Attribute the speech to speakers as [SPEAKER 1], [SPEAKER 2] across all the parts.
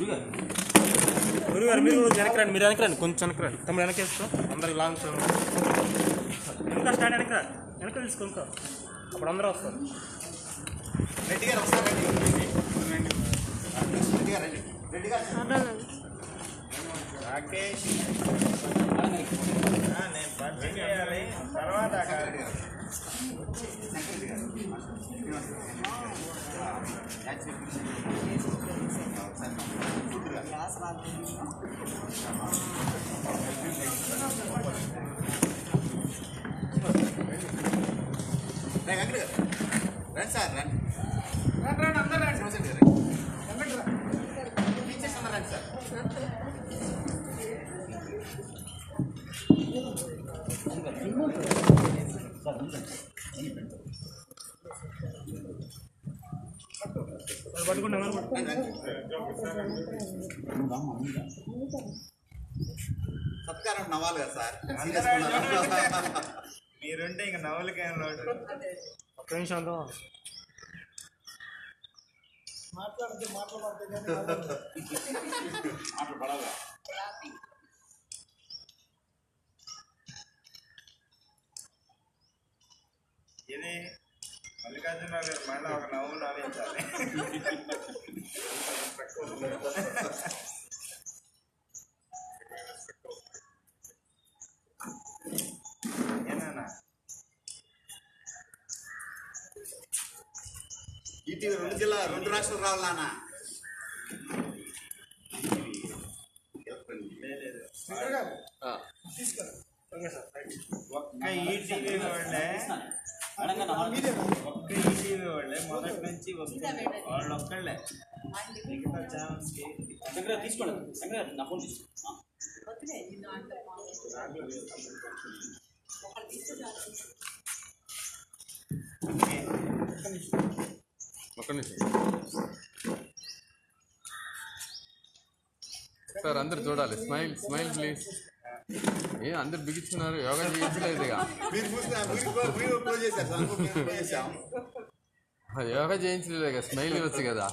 [SPEAKER 1] గురుగారు మీరు వెనక్కి రండి, మీరు వెనక్కి రండి, కొంచెం వెనక్కి రండి, తమ్ముడు వెనక్కి వేస్తాం, అందరికి లాంగ్ ఇంకా స్టార్ట్ వెనక్కి రండి, వెనక్కి తీసుకో ఇంకా, అప్పుడు అందరూ వస్తారు.
[SPEAKER 2] రెడ్డి గారు వస్తారు, రెడ్డి గారు రండి, రెడ్డి గారు రాకేష్ నేను పరిచయం చేయాలి తర్వాత రండి సార్ రండి రండి అందరూ రండి టీచర్స్ అందరూ రండి సార్. సత్కారం నవ్వాలి కదా సార్, మీరుంటే ఇంకా నవ్వులకేం లోటు.
[SPEAKER 1] ఒక్క నిమిషం
[SPEAKER 3] మాట్లాడితే మాటలు
[SPEAKER 2] పడాలి. ఇది మల్లికార్జున గారు మళ్ళీ ఒక నవ్వు నవ్వించాలి. ఏనా ఈటీవీ 2 జిల్లా 2 రాష్ట్రాలు రావాలన్నా ఒక్క ఈటీవీ వాళ్ళే మొదటి నుంచి వస్తుంది, వాళ్ళు ఒక్కళ్ళే మిగతా ఛానల్స్కి
[SPEAKER 4] తీసుకోండి నా ఫోన్ తీసుకో.
[SPEAKER 5] ఒక్క నిమిషం సార్, అందరు చూడాలి. Smile smile please. ఏ అందరు బిగించుకున్నారు, యోగా చేయించలేదు ఇక. యోగా చేయించలేదు ఇక, స్మైల్ ఇవ్వచ్చు కదా.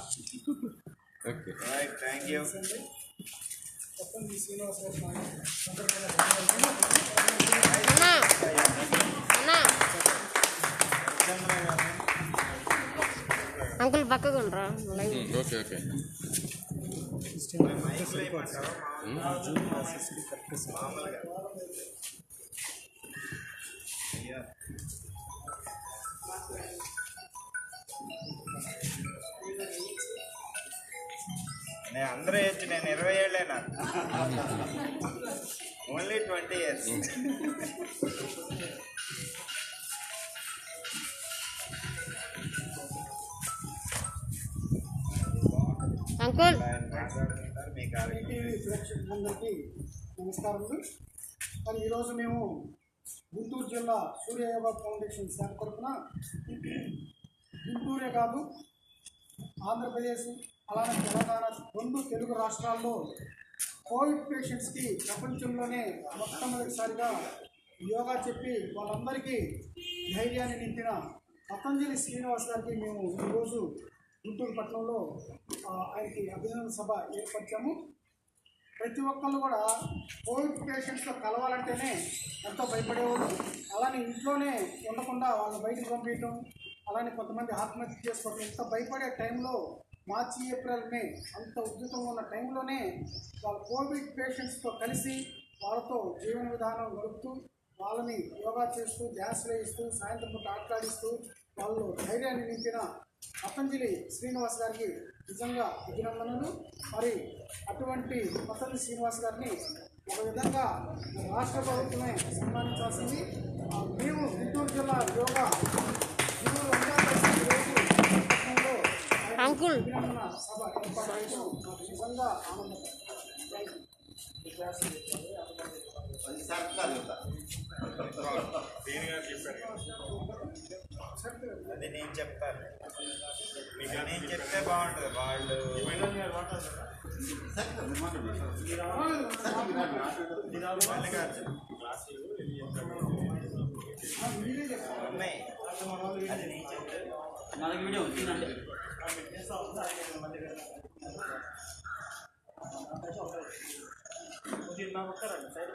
[SPEAKER 5] Okay
[SPEAKER 2] thank you.
[SPEAKER 6] అంకుల్ పక్కకు ఉండరా.
[SPEAKER 5] ఓకే ఓకే
[SPEAKER 2] నేను అందరూ ఏజ్, నేను 20 ఏళ్ళే, నాకు ఓన్లీ 20 years.
[SPEAKER 6] అంకుల్
[SPEAKER 3] ప్రేక్షకులందరికీ నమస్కారములు. మరి ఈరోజు మేము గుంటూరు జిల్లా సూర్య యోగా ఫౌండేషన్ శాఖ తరఫున గుంటూరే కాదు ఆంధ్రప్రదేశ్ అలానే తెలంగాణ 2 తెలుగు రాష్ట్రాల్లో కోవిడ్ పేషెంట్స్కి ప్రపంచంలోనే మొట్టమొదటిసారిగా యోగా చెప్పి వాళ్ళందరికీ ధైర్యాన్ని నింపిన పతంజలి శ్రీనివాస్ గారికి మేము ఈరోజు గుంటూరు పట్టణంలో ఆయనకి అభినందన సభ ఏర్పరిచాము. ప్రతి ఒక్కళ్ళు కూడా కోవిడ్ పేషెంట్స్తో కలవాలంటేనే ఎంతో భయపడేవాళ్ళు. అలానే ఇంట్లోనే ఉండకుండా వాళ్ళని బయటకు పంపించడం, అలానే కొంతమంది ఆత్మహత్య చేసుకోవడం, ఇంత భయపడే టైంలో మార్చి ఏప్రిల్ మే అంత ఉద్యుతంగా ఉన్న టైంలోనే వాళ్ళ కోవిడ్ పేషెంట్స్తో కలిసి వాళ్ళతో జీవన విధానం గడుపుతూ వాళ్ళని యోగా చేస్తూ ధ్యాస వేయిస్తూ సాయంత్రం పూట ఆట్లాడిస్తూ వాళ్ళు ధైర్యాన్ని నింపిన పతంజలి శ్రీనివాస్ గారికి నిజంగా అభినందనలు. మరి అటువంటి పతంజలి శ్రీనివాస్ గారిని ఒక విధంగా రాష్ట్ర ప్రభుత్వమే సన్మానించాల్సింది. మేము గుంటూరు జిల్లా యోగా
[SPEAKER 6] అంకుల్
[SPEAKER 3] అభినందన సభ ఏర్పాటు చేయడం నాకు నిజంగా ఆనందం.
[SPEAKER 2] అది నేను చెప్తాను, మీకు నేను చెప్తే బాగుంటుంది. వాళ్ళు ఉన్నాయి, అది నేను చెప్తే
[SPEAKER 4] వీడియో వచ్చిందండి.
[SPEAKER 1] మీరు మా పక్క రండి సైడ్